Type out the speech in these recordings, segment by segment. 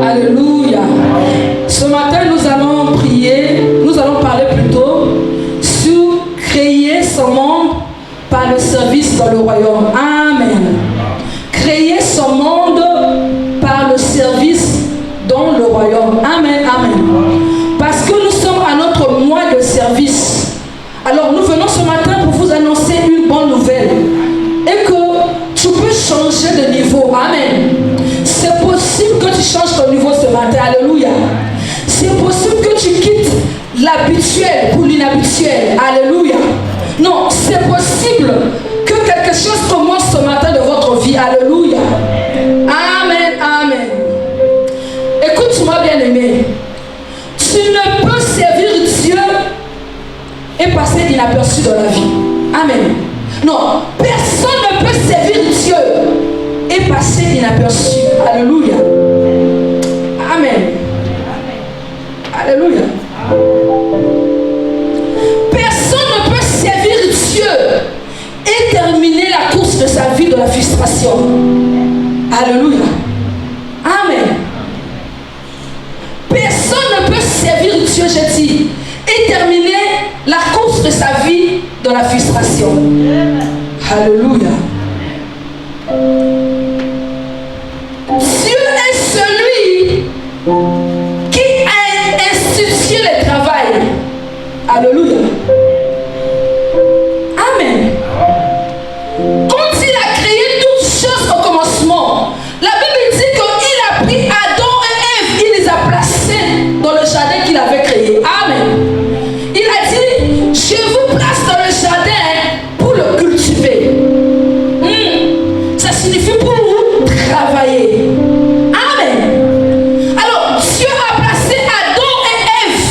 Alléluia. Ce matin, nous allons prier, nous allons parler plutôt sur créer son monde par le service dans le royaume. Amen. Créer son monde par le service dans le royaume. Amen, amen. Parce que nous sommes à notre mois de service. Alors nous venons ce matin pour vous annoncer une bonne nouvelle. Et que tu peux changer de niveau. Amen. C'est possible que tu changes ton niveau ce matin. Alléluia. C'est possible que tu quittes l'habituel pour l'inhabituel. Alléluia. Non, c'est possible que quelque chose commence ce matin de votre vie. Alléluia. Amen, amen. Écoute-moi bien aimé. Tu ne peux servir Dieu et passer inaperçu dans la vie. Amen. Non, personne ne peut servir Dieu et passer inaperçu. Alléluia. Amen. Alléluia. Personne ne peut servir Dieu et terminer la course de sa vie de la frustration. Alléluia. Amen. Personne ne peut servir Dieu, je dis, et terminer la course de sa vie dans la frustration. Alléluia. Dieu est celui qui a institué le travail. Alléluia. Amen. Quand il a créé toutes choses au commencement, la Bible dit qu'il a pris Adam et Ève, il les a placés dans le jardin qu'il avait créé. Amen. Il a dit, je vous place dans le jardin pour le cultiver. Ça signifie pour vous travailler. Amen. Alors, Dieu a placé Adam et Ève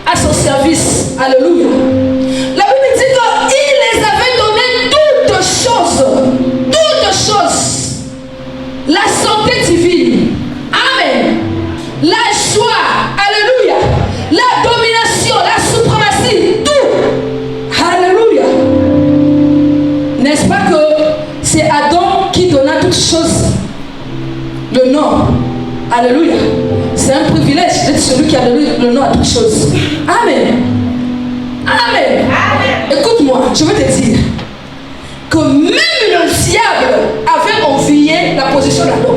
à son service. Alléluia. La Bible dit qu'il les avait donné toutes choses. Toutes choses. La santé divine. Amen. La joie. Alléluia. La domination, la suprématie. Tout. Alléluia. N'est-ce pas que c'est Adam qui donna toutes choses le nom. Alléluia. C'est un privilège d'être celui qui a donné le nom à toutes choses. Amen. Amen. Amen. Écoute-moi, je veux te dire que même le diable avait envié la position d'Adam.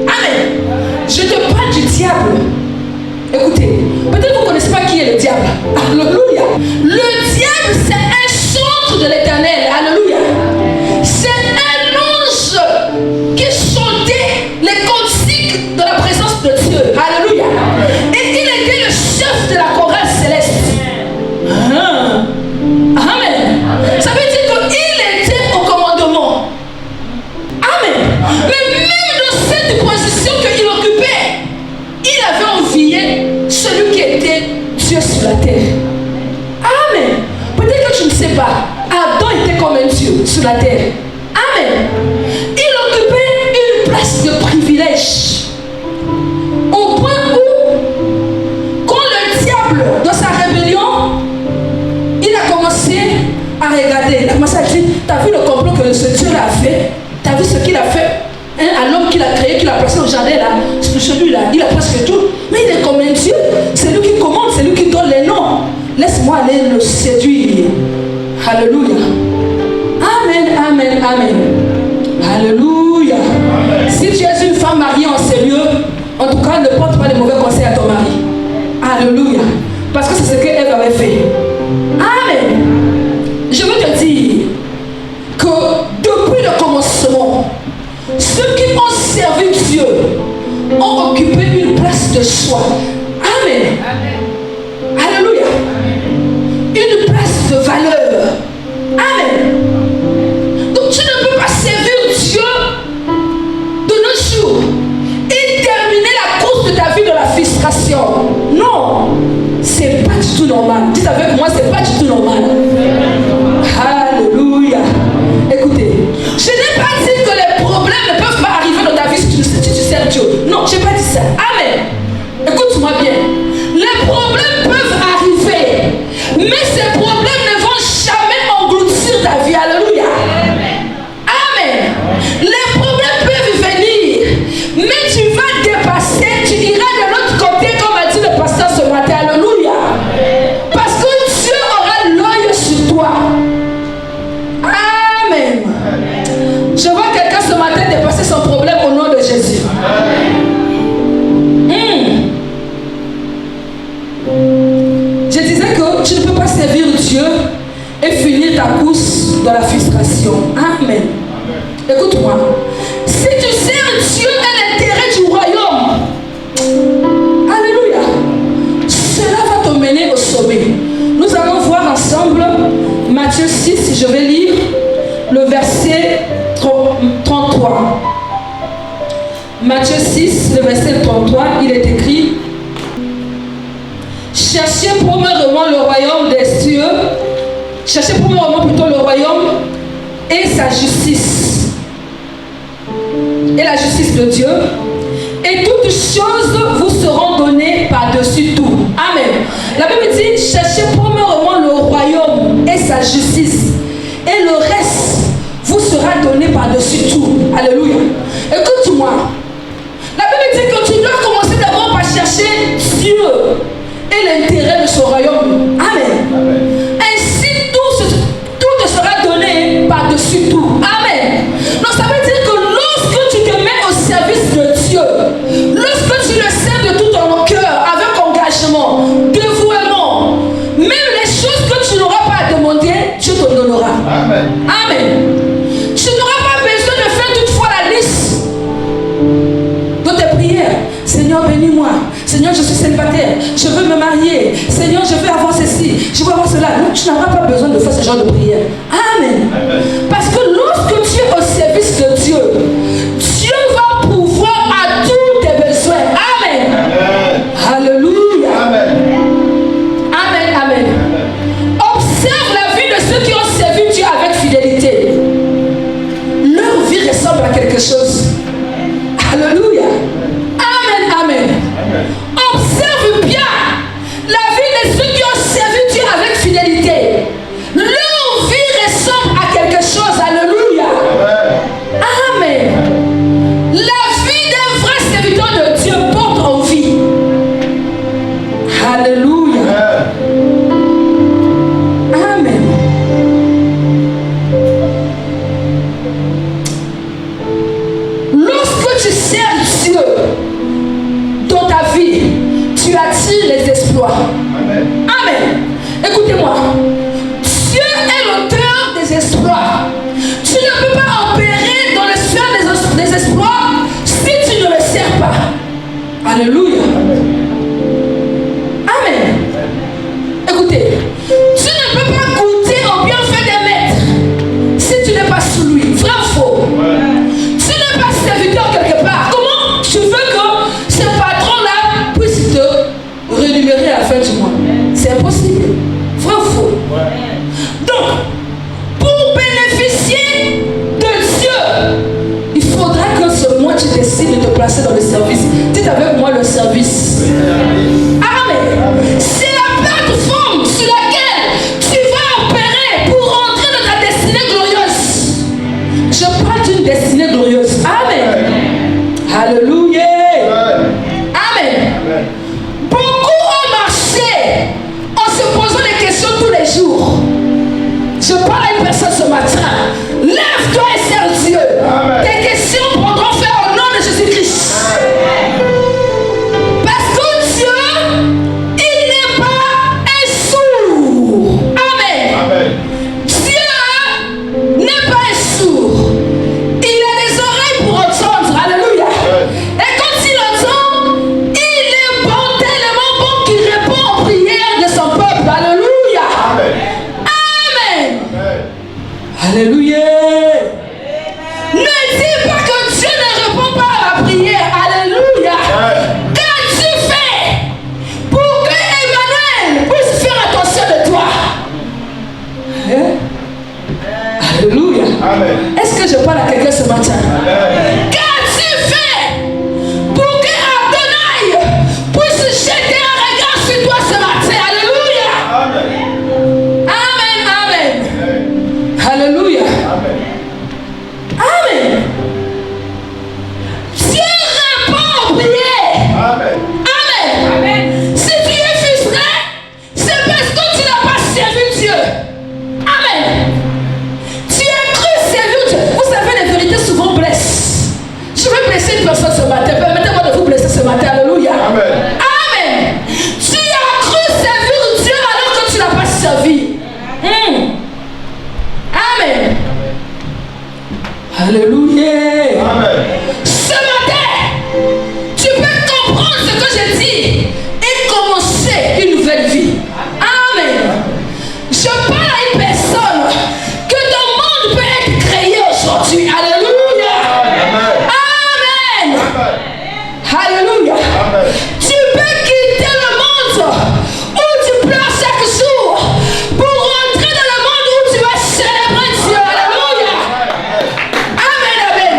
Amen. Je te parle du diable. Écoutez, peut-être que vous ne connaissez pas qui est le diable. Alléluia. Le diable, c'est un centre de l'éternel. Alléluia. C'est un ange qui chantait les cantiques de la présence de Dieu. Alléluia. Et il était le chef de la chorale céleste. Amen. Ça veut dire qu'il était au commandement. Amen. Mais même dans cette position qu'il occupait, il avait envié celui qui était Dieu sur la terre. Amen. Peut-être que tu ne sais pas, Adam était comme un Dieu sur la terre. Amen. Il occupait une place de privilège. Au point où, quand le diable, dans sa rébellion, il a commencé à regarder. Il a commencé à dire, t'as vu le complot que ce Dieu a fait? T'as vu ce qu'il a fait à l'homme qu'il a créé, qu'il a placé au jardin là? Celui-là, il a presque tout. Mais il est comme un Dieu. C'est lui qui commande, c'est lui qui donne les noms. Laisse-moi aller le séduire. Alléluia. Amen, amen, amen. Alléluia. Si tu es une femme mariée en sérieux, en tout cas, ne porte pas de mauvais conseils à ton mari. Alléluia. Parce que c'est ce qu'Ève avait fait. Amen. Je veux te dire que depuis le commencement, ceux qui ont servi Dieu ont occupé une place de choix. Amen. Alléluia. Une place de valeur. Amen. Donc tu ne peux pas servir Dieu de nos jours et terminer la course de ta vie de la frustration. Non. C'est pas du tout normal. Dites avec moi, c'est pas du tout normal. Alléluia. Écoutez, je n'ai pas dit que les problèmes ne peuvent pas arriver dans ta vie si tu sers Dieu. Non, je n'ai pas dit ça. Amen. Écoute-moi bien. Les problèmes peuvent arriver, mais ces problèmes ne vont matin dépasser son problème au nom de Jésus. Je disais que tu ne peux pas servir Dieu et finir ta course dans la frustration. Amen. Écoute-moi. Si tu sers Dieu à l'intérêt du royaume, alléluia, cela va te mener au sommet. Nous allons voir ensemble Matthieu 6, je vais lire le verset 33. Matthieu 6, le verset 33, il est écrit: cherchez premièrement le royaume des cieux, cherchez premièrement plutôt le royaume et sa justice, et la justice de Dieu, et toutes choses vous seront données par-dessus tout. Amen. La Bible dit: cherchez premièrement le royaume et sa justice, et le reste vous sera donné par-dessus tout. Alléluia. Écoute-moi. La Bible dit que tu dois commencer d'abord par chercher Dieu et l'intérêt de son royaume. Amen. Ainsi tout te sera donné par-dessus tout. Amen. Donc ça veut dire que lorsque tu te mets au service de Dieu, lorsque tu le sers de tout ton cœur, avec engagement, dévouement, même les choses que tu n'auras pas à demander, Dieu te donnera. Amen. Amen. Tu n'auras pas besoin de faire toutefois la liste de tes prières. Seigneur, bénis-moi. Seigneur, je suis célibataire. Je veux me marier. Seigneur, je veux avoir ceci. Je veux avoir cela. Non, tu n'auras pas besoin de faire ce genre de prière. Amen. Amen. Parce que lorsque tu es au service de Dieu, Dieu va pouvoir à tous tes besoins. Amen. Amen. Alléluia. Amen. Amen. Amen. Observe la vie de ceux qui ont servi Dieu avec fidélité. Leur vie ressemble à quelque chose. Alléluia. Amen. Amen. Observe bien la vie de ceux qui ont servi Dieu avec fidélité. Leur vie ressemble à quelque chose. Alléluia. Amen. La vie d'un vrai serviteur de Dieu porte en vie. Alléluia. Amen. Lorsque tu sers Dieu dans ta vie, tu attires les exploits. Amen. Amen. Écoutez-moi. Dieu est l'auteur des exploits. Tu ne peux pas opérer dans le sphère des exploits si tu ne le sers pas. Alléluia. Amen. Écoutez, tu ne peux pas goûter au bienfait des maîtres si tu n'es pas sous lui. Vrai ou faux? Tu n'es pas serviteur quelque part. Comment tu veux que ce patron-là puisse te rémunérer à la fin du mois? C'est impossible. Vrai ou faux? Donc, pour bénéficier de Dieu, il faudra que ce mois tu décides de te placer dans le service. Dites avec moi le service. Amen. C'est la plateforme sur laquelle tu vas opérer pour rentrer dans ta destinée glorieuse. Je parle d'une destinée glorieuse. Amen. Alléluia. Amen. Beaucoup ont marché en se posant des questions tous les jours. Je parle à une personne ce matin. Lève-toi et sers Dieu. Amen. Tes questions prendront fin au nom de Jésus-Christ. Parce que Dieu, il n'est pas un sourd. Amen. Amen. Dieu n'est pas un sourd. Il a des oreilles pour entendre. Alléluia. Et quand il entend, il est bon, tellement bon qu'il répond aux prières de son peuple. Alléluia. Amen. Amen. Alléluia. Ne dis pas que Dieu ne répond pas à la prière. Alléluia. Qu'as-tu fait pour que Emmanuel puisse faire attention de toi? Alléluia. Amen. Est-ce que je parle à quelqu'un ce matin? Qu'as-tu fait pour que Adonai puisse jeter un regard sur toi ce matin? Alléluia. Amen. Amen. Alléluia. Amen. Dieu répond aux prières. Amen. Amen. Si tu es frustré, c'est parce que tu n'as pas servi Dieu. Amen. Tu as cru servir Dieu. Vous savez, les vérités souvent blessent. blesser une personne ce matin. Permettez-moi de vous blesser ce matin. Alléluia. Amen. Amen. Tu as cru servir Dieu alors que tu n'as pas servi. Amen. Alléluia. Amen. Ce matin, tu peux comprendre ce que je dis et commencer une nouvelle vie. Amen. Je parle à une personne que ton monde peut être créé aujourd'hui. Alléluia. Amen. Alléluia. Tu peux quitter le monde où tu pleures chaque jour pour rentrer dans le monde où tu vas célébrer Dieu. Alléluia. Amen, amen.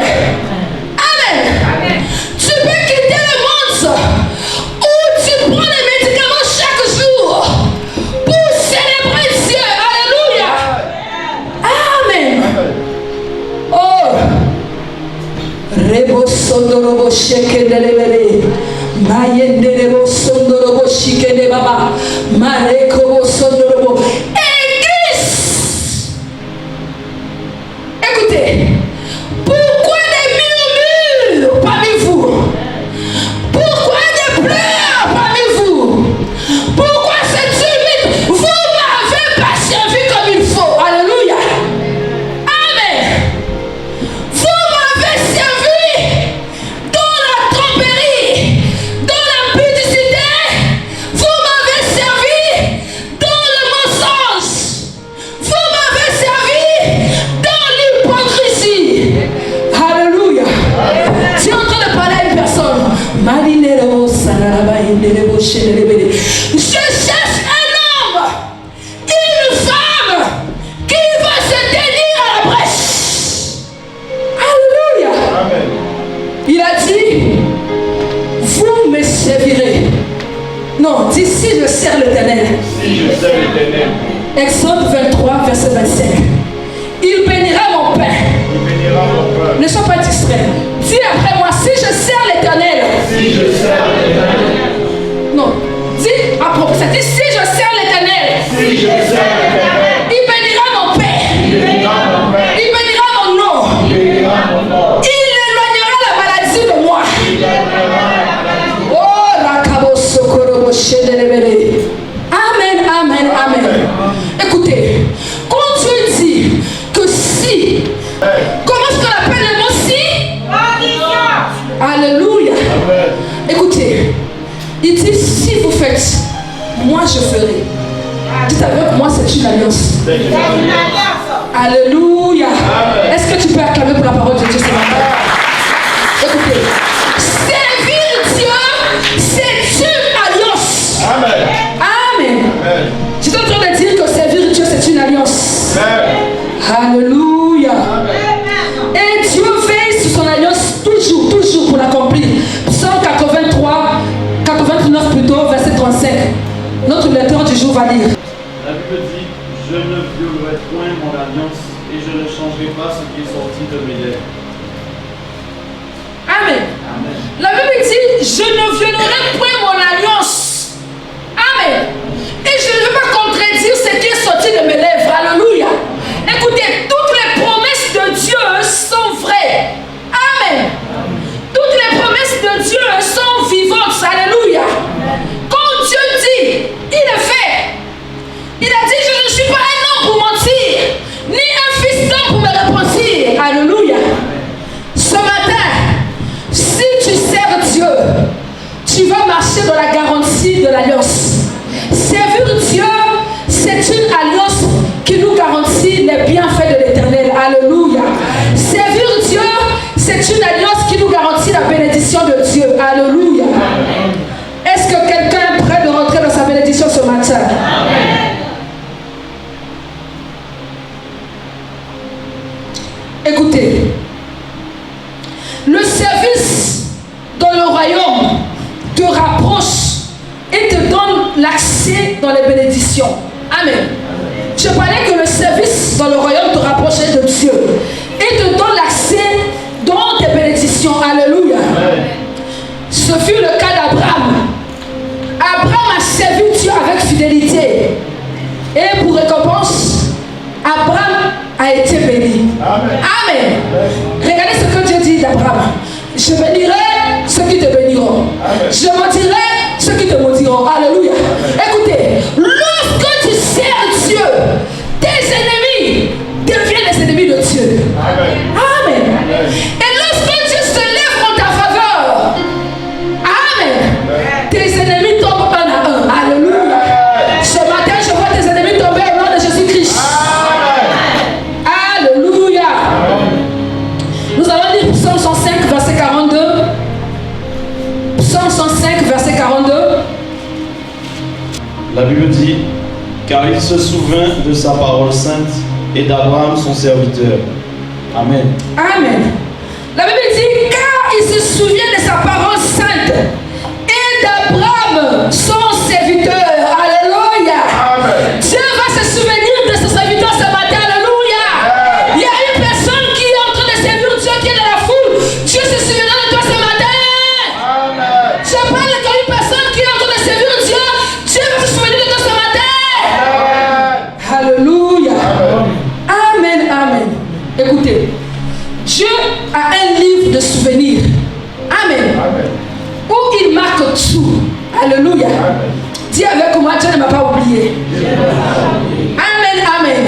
Amen. Tu peux quitter le monde où tu prends les médicaments chaque jour pour célébrer Dieu. Alléluia. Amen. Oh. Rebo sondorobo shekendelebele. Mayendelebo sondorobo shikenebaba. Marekobo sondorobo. Église. Écoutez. Pourquoi des murmures parmi vous? Pourquoi des pleurs parmi vous? Pourquoi cette limite? Vous m'avez pas servi comme il faut. Alléluia. Amen. Vous m'avez servi dans la tromperie, dans la publicité. Vous m'avez servi dans le mensonge. Vous m'avez servi dans l'hypocrisie. Alléluia. Tu es en train de parler à une personne. Je cherche un homme, une femme qui va se tenir à la brèche. Alléluia. Amen. Il a dit, vous me servirez. Non, dis si je sers l'Éternel. Si je sers l'Éternel. Exode 23, verset 25. Il bénira mon pain. Il bénira mon pain. Ne sois pas distrait. Dis après moi, si je sers l'Éternel. Si je sers l'Éternel. Non, dis à propos, ça dit si je sers l'Éternel. Si je sers l'Éternel. Il bénira mon pain. Il bénira mon pain. Il bénira mon nom. Il bénira mon nom. Il éloignera la maladie de moi. Il éloignera la maladie. Oh, Rakabo Sokorobo Shedelebele. Amen, amen, amen. Écoutez, quand Dieu dit que si, comment est-ce qu'on appelle le mot si? Alléluia. Amen. Écoutez, il dit si vous faites, moi je ferai. Dites avec moi, c'est une alliance. Alléluia. Est-ce que tu peux acclamer pour la parole de Dieu ce matin? Écoutez, servir Dieu, c'est une alliance. Amen. Amen. Amen. Je suis en train de dire que servir Dieu, c'est une alliance. Amen. Alléluia. Amen. Et Dieu veille sur son alliance toujours pour l'accomplir. Psaume 89 plutôt, verset 35. Notre lecteur du jour va lire. La Bible dit, je ne violerai point mon alliance et je ne changerai pas ce qui est sorti de mes lèvres. Amen. Amen. La Bible dit, je ne violerai point mon alliance. Amen. Et je ne veux pas contredire ce qui est sorti de mes lèvres. Alléluia. Écoutez, toutes les promesses de Dieu sont vraies. Amen. Toutes les promesses de Dieu sont vivantes. Alléluia. Quand Dieu dit, il est fait. Il a dit, je ne suis pas un homme pour mentir, ni un fiston pour me repentir. Alléluia. Ce matin, si tu sers Dieu, tu vas marcher dans la garantie de l'alliance. Servir Dieu, c'est une alliance qui nous garantit les bienfaits de l'Éternel. Alléluia. Servir Dieu, c'est une alliance qui nous garantit la bénédiction de Dieu. Alléluia. Est-ce que quelqu'un est prêt de rentrer dans sa bénédiction ce matin? Écoutez, le service dans le royaume te rapproche et te donne l'accès dans les bénédictions. Amen. Je parlais que le service dans le royaume te rapprochait de Dieu et te donne l'accès dans tes bénédictions. Alléluia. Ce fut le cas d'Abraham. Abraham a servi Dieu avec fidélité. Et pour récompense, Abraham a été béni. Amen. Regardez ce que Dieu dit d'Abraham. Je vais lire Je maudirai ceux qui te maudiront. Alléluia. Écoutez, lorsque tu sers Dieu, tes ennemis deviennent les ennemis de Dieu. Amen. Et lorsque Dieu se lève en ta faveur, amen, tes ennemis tombent un à un. Alléluia. Ce matin, je vois tes ennemis tomber au nom de Jésus-Christ. Alléluia. Nous allons lire Psaume 105, verset 42. Psaume 105, verset 42. La Bible dit, car il se souvint de sa parole sainte et d'Abraham son serviteur. Amen. Amen. La Bible dit, car il se souvient de sa parole sainte et d'Abraham son serviteur. Alléluia. Amen. Dieu va se souvenir de son serviteur ce matin. Alléluia. Il y a une personne qui est en train de servir Dieu, qui est dans la foule. Dieu se souviendra de toi ce matin. Amen. Je parle comme une personne qui est en train de servir Dieu. Dieu va se souvenir de toi ce matin. Alléluia. Amen, amen. Écoutez, Dieu a un livre de souvenirs. Amen. Amen. Où il marque tout. Alléluia. Dis avec moi, Dieu ne m'a pas oublié. Amen, amen.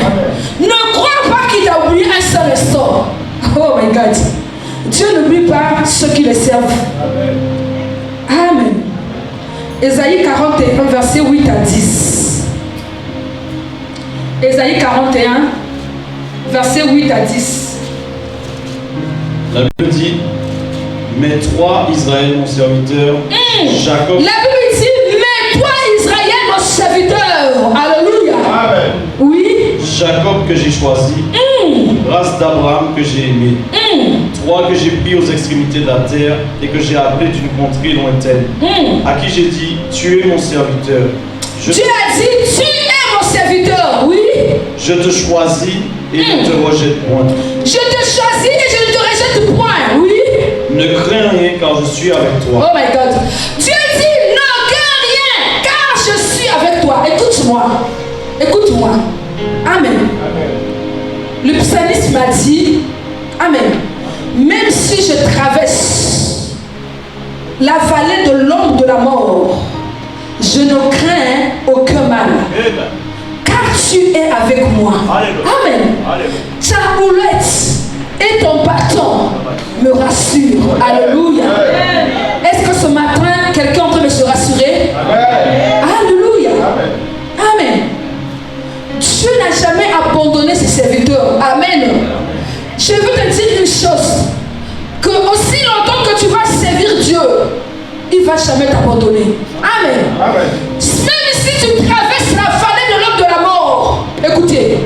Ne crois pas qu'il t'a oublié un seul instant. Oh my God. Dieu n'oublie pas ceux qui le servent. Amen. Ésaïe 41, verset 8 à 10. Ésaïe 41, verset 8 à 10. La Bible dit, mais toi, Israël, mon serviteur, Jacob, La Bible dit, mais toi Israël, mon serviteur. Alléluia. Amen. Oui. Jacob que j'ai choisi, race d'Abraham que j'ai aimé, toi que j'ai pris aux extrémités de la terre et que j'ai appelé d'une contrée lointaine, à qui j'ai dit, tu es mon serviteur. Dieu a dit, tu es mon serviteur. Oui. Je te choisis et ne te rejette point. Je te choisis et je ne te rejette point. Oui. Ne crains rien car je suis avec toi. Oh my God. Dieu dit, ne crains rien car je suis avec toi. Écoute-moi. Écoute-moi. Amen. Le psalmiste m'a dit, amen, même si je traverse la vallée de l'ombre de la mort, je ne crains aucun mal, car tu es avec moi. Amen. Ta houlette et ton bâton me rassurent. Alléluia. Est-ce que ce matin, quelqu'un est en train de se rassurer? Alléluia. Amen. Dieu n'a jamais abandonné ses serviteurs. Amen. Je veux te dire une chose, que aussi longtemps que tu vas servir Dieu, il ne va jamais t'abandonner. Amen. Même si tu traverses la vallée de l'ombre de la mort, écoutez,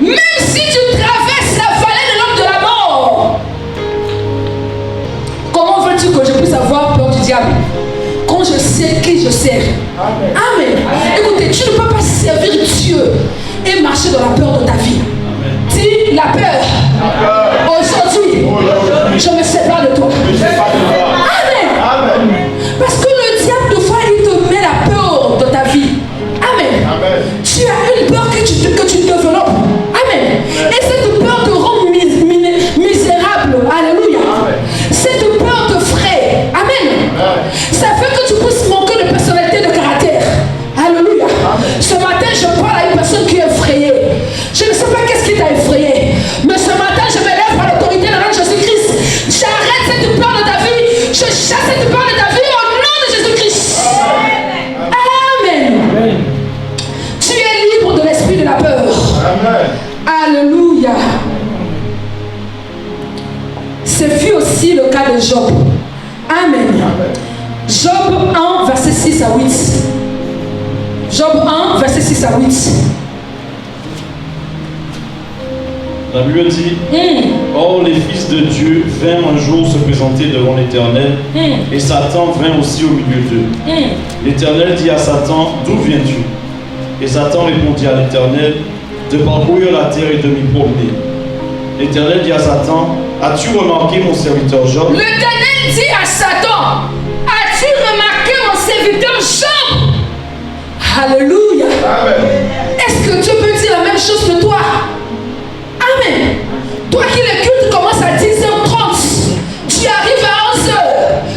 même si tu traverses la vallée de l'ombre de la mort, comment veux-tu que je puisse avoir peur du diable quand je sais qui je sers? Amen. Écoutez, tu ne peux pas servir Dieu et marcher dans la peur de ta vie. Dis la peur. Aujourd'hui, je me sépare de toi. Amen. Parce que le diable, de fois, il te met la peur dans ta vie. Amen. Tu as une peur que tu développes. Amen. Et cette peur te rend misérable. Alléluia. Cette peur te fraie. Amen. Ça fait que tu puisses manquer de personnalité, de caractère. Alléluia. Ce matin, je parle à une personne qui est effrayée. Je ne sais pas qu'est-ce qui t'a effrayé. Mais ce matin, je me lève par l'autorité de la Jésus-Christ. J'arrête cette peur de ta vie. Je chasse cette peur de ta vie au nom de Jésus-Christ. Amen. Tu es libre de l'esprit de la peur. Alléluia. Ce fut aussi le cas de Job. Amen. Job 1, verset 6 à 8. Job 1, verset 6 à 8. La Bible dit, or les fils de Dieu vinrent un jour se présenter devant l'Éternel, et Satan vint aussi au milieu d'eux. L'Éternel dit à Satan, d'où viens-tu? Et Satan répondit à l'Éternel, de parcourir la terre et de m'y promener. L'Éternel dit à Satan, as-tu remarqué mon serviteur Job? L'Éternel dit à Satan, as-tu remarqué mon serviteur Job? Alléluia. Est-ce que Dieu peut dire la même chose de toi? Amen. Toi qui le culte commence à 10h30, tu arrives à 11h,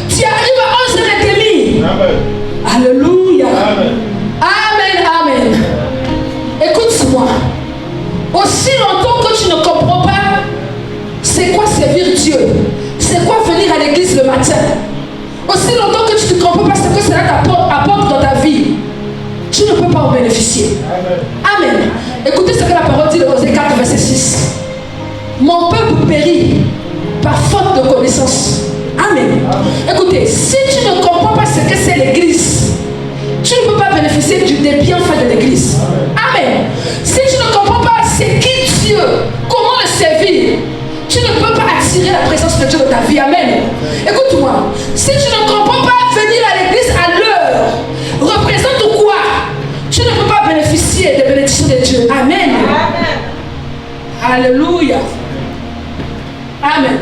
tu arrives mon peuple périt par faute de connaissance. Amen. Écoutez, si tu ne comprends pas ce que c'est l'église, tu ne peux pas bénéficier des bienfaits de l'église. Amen. Si tu ne comprends pas c'est qui Dieu, comment le servir, tu ne peux pas attirer la présence de Dieu dans ta vie. Amen. Écoute-moi, si tu ne comprends pas venir à l'église à l'heure, représente quoi? Tu ne peux pas bénéficier des bénédictions de Dieu. Amen. Alléluia. Amen.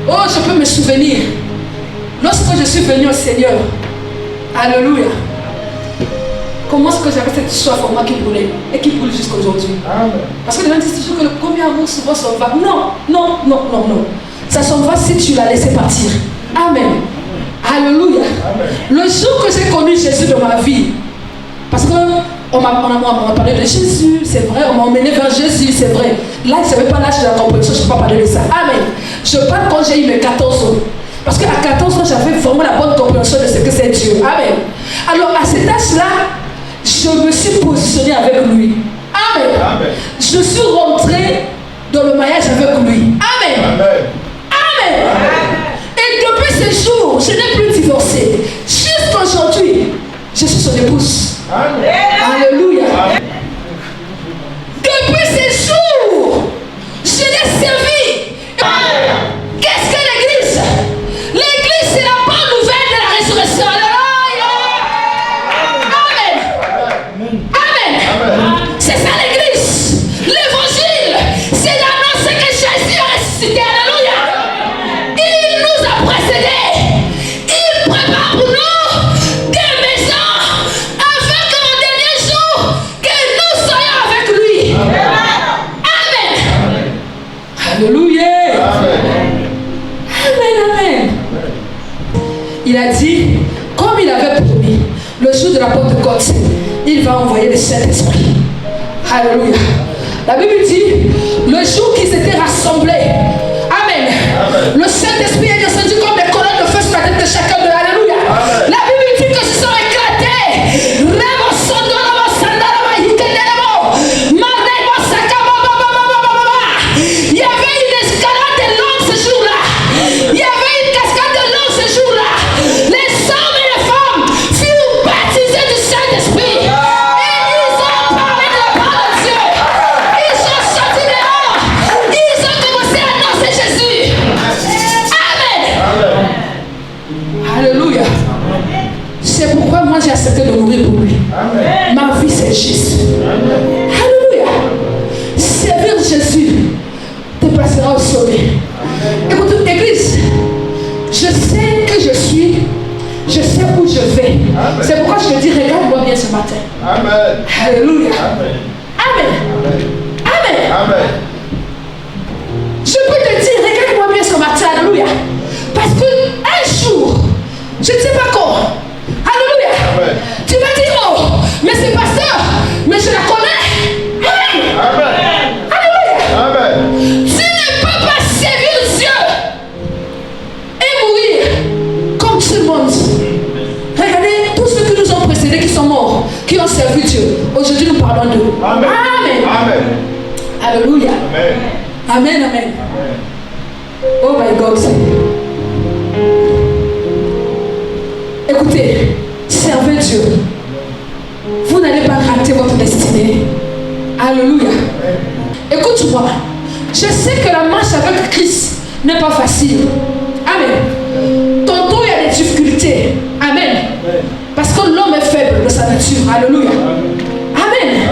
Oh, je peux me souvenir. Lorsque je suis venu au Seigneur, alléluia. Comment est-ce que j'avais cette soif en moi qui brûlait et qui brûle jusqu'à aujourd'hui? Parce que les gens disent toujours que le premier amour souvent s'en va. Non, non, non, non, non. Ça s'en va si tu l'as laissé partir. Amen. Alléluia. Amen. Le jour que j'ai connu Jésus dans ma vie, parce qu'on m'a parlé de Jésus, c'est vrai, on m'a emmené vers Jésus, c'est vrai. Là, je n'avais pas l'âge de la compréhension, je ne peux pas parler de ça. Amen. Je parle quand j'ai eu mes 14 ans. Parce qu'à 14 ans, j'avais vraiment la bonne compréhension de ce que c'est Dieu. Amen. Alors, à cet âge-là, je me suis positionnée avec lui. Amen. Amen. Je suis rentrée dans le mariage avec lui. Amen. Amen. Amen. Amen. Et depuis ce jour, je n'ai plus divorcé. Jusqu'à aujourd'hui, je suis son épouse. Amen. Alléluia. Amen. Depuis ce jour, je l'ai servi. Amen. Qu'est-ce que l'église? L'église, c'est la bonne nouvelle de la résurrection. Alléluia. Amen. Amen. Amen. C'est ça l'église. L'évangile, c'est l'annonce que Jésus a ressuscité. Alléluia. Il nous a précédés. Il prépare pour nous des maisons afin qu'au dernier jour, que nous soyons avec lui. Amen. Amen. Alléluia. Amen. Il a dit, comme il avait promis, le jour de la Pentecôte, il va envoyer le Saint-Esprit. Alléluia. La Bible dit, le jour qu'ils étaient rassemblés, Amen. Amen. Le Saint-Esprit est descendu comme des colonnes de feu sur la tête de chacun de Alléluia. Amen. La Bible dit que se sont éclatés. Il y avait une escalade de langue ce jour-là. Il y avait une cascade de langue ce jour-là. Les hommes et les femmes furent baptisés du Saint-Esprit. Et ils ont parlé de la parole de Dieu. Ils sont sortis dehors. Ils ont commencé à annoncer Jésus. Amen. Alléluia. C'est pourquoi moi j'ai accepté de mourir pour lui. Ma vie c'est juste. Alléluia. Servir Jésus te placera au sommet. Écoute, l'église, je sais que je suis, je sais où je vais. C'est pourquoi je te dis, regarde-moi bien ce matin. Amen. Alléluia. Amen. Amen. Amen. Amen. Je peux te dire, regarde-moi bien ce matin. Alléluia. Parce qu'un jour, je ne sais pas quand. Alléluia. Amen. Tu vas dire, oh, mais c'est pasteur, mais je la connais. Amen. Amen. Alléluia. Amen. Tu ne peux pas servir Dieu et mourir comme tout le monde. Regardez tous ceux qui nous ont précédés, qui sont morts, qui ont servi Dieu. Aujourd'hui, nous parlons d'eux. Amen. Amen. Amen. Alléluia. Amen. Amen. Amen. Amen. Oh my God. Écoutez, servez Dieu. Vous n'allez pas rater votre destinée. Alléluia. Écoute-moi. Je sais que la marche avec Christ n'est pas facile. Amen. Tantôt il y a des difficultés. Amen. Parce que l'homme est faible de sa nature. Alléluia. Amen.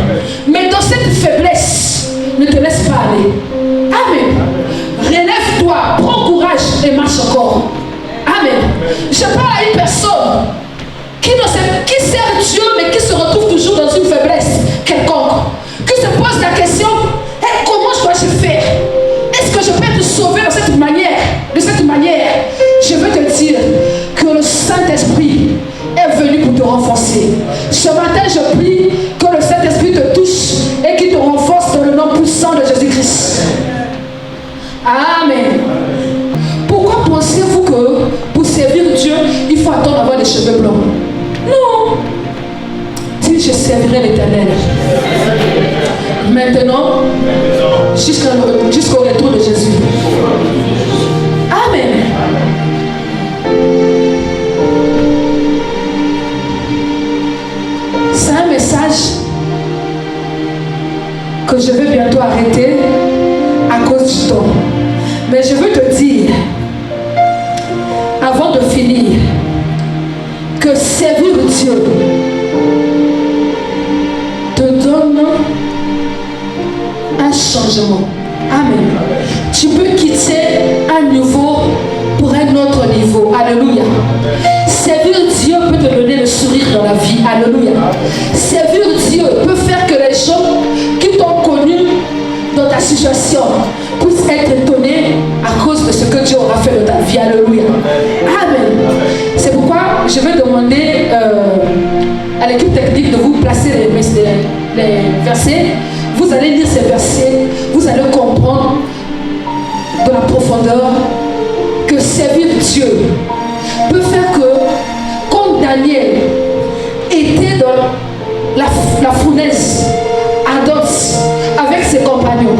Mais dans cette faiblesse, ne te laisse pas aller. Amen. Relève-toi, prends courage et marche encore. Amen. Je parle à une personne qui sert Dieu mais qui se retrouve toujours dans une faiblesse quelconque. Qui se pose la question, hey, comment dois-je faire? Est-ce que je peux te sauver de cette manière? Je veux te dire que le Saint-Esprit est venu pour te renforcer. Ce matin, je prie que le Saint-Esprit te touche et qu'il te renforce dans le nom puissant de Jésus-Christ. Amen. Pourquoi pensez-vous que pour servir Dieu, il faut attendre d'avoir des cheveux blancs? Non. Dis, je servirai l'Éternel. Maintenant, jusqu'au Amen. Tu peux quitter un niveau pour un autre niveau. Alléluia. Servir Dieu peut te donner le sourire dans la vie. Alléluia. Servir Dieu peut faire que les gens qui t'ont connu dans ta situation puissent être étonnés à cause de ce que Dieu aura fait dans ta vie. Alléluia. Amen. C'est pourquoi je vais demander à l'équipe technique de vous placer les versets. Vous allez lire ces versets, vous allez comprendre de la profondeur que servir Dieu peut faire que, comme Daniel était dans la fournaise ardente avec ses compagnons,